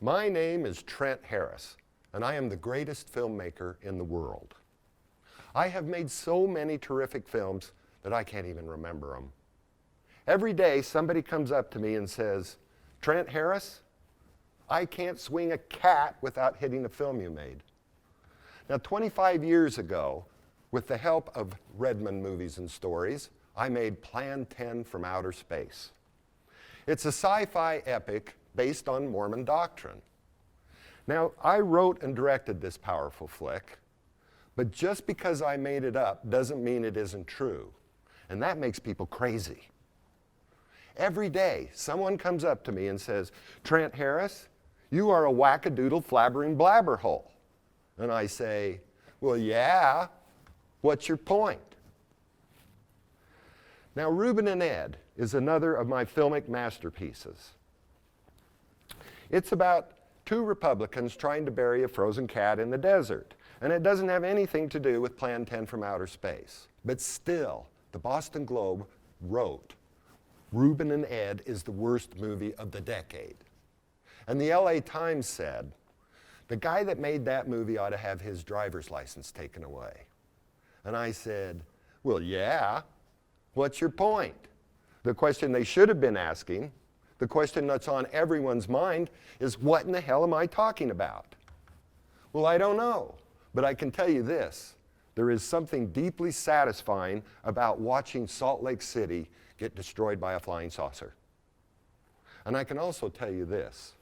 My name is Trent Harris, and I am the greatest filmmaker in the world. I have made so many terrific films that I can't even remember them. Every day, somebody comes up to me and says, Trent Harris, I can't swing a cat without hitting a film you made. Now, 25 years ago, with the help of Redmond Movies and Stories, I made Plan 10 from Outer Space. It's a sci-fi epic based on Mormon doctrine. Now, I wrote and directed this powerful flick, but just because I made it up doesn't mean it isn't true, and that makes people crazy. Every day, someone comes up to me and says, Trent Harris, you are a wackadoodle flabbering blabberhole. And I say, well, yeah, what's your point? Now, Reuben and Ed is another of my filmic masterpieces. It's about two Republicans trying to bury a frozen cat in the desert, and it doesn't have anything to do with Plan 10 from Outer Space. But still, the Boston Globe wrote, Reuben and Ed is the worst movie of the decade. And the LA Times said, the guy that made that movie ought to have his driver's license taken away. And I said, well, yeah, what's your point? The question they should have been asking, the question that's on everyone's mind, is what in the hell am I talking about? Well, I don't know, but I can tell you this. There is something deeply satisfying about watching Salt Lake City get destroyed by a flying saucer. And I can also tell you this.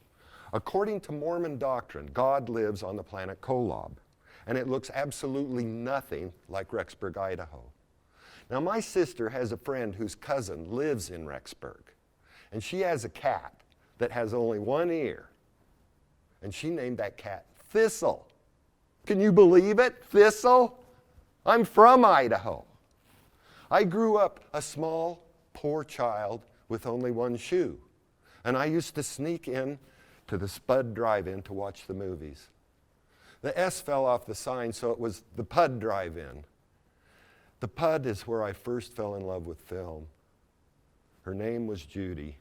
According to Mormon doctrine, God lives on the planet Kolob, and it looks absolutely nothing like Rexburg, Idaho. Now, my sister has a friend whose cousin lives in Rexburg, and she has a cat that has only one ear, and she named that cat Thistle. Can you believe it? Thistle? I'm from Idaho. I grew up a small, poor child with only one shoe, and I used to sneak in to the Spud Drive-In to watch the movies. The S fell off the sign, so it was the Pud Drive-In. The Pud is where I first fell in love with film. Her name was Judy.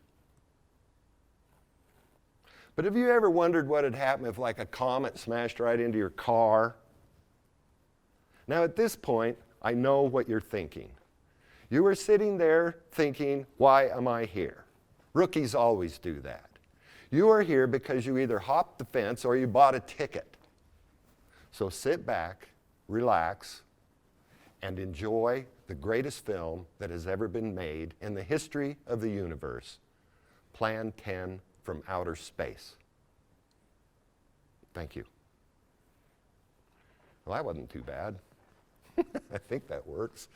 But have you ever wondered what had happened if like a comet smashed right into your car? Now at this point, I know what you're thinking. You were sitting there thinking, why am I here? Rookies always do that. You are here because you either hopped the fence or you bought a ticket. So sit back, relax, and enjoy the greatest film that has ever been made in the history of the universe, Plan 10 from Outer Space. Thank you. Well, that wasn't too bad. I think that works.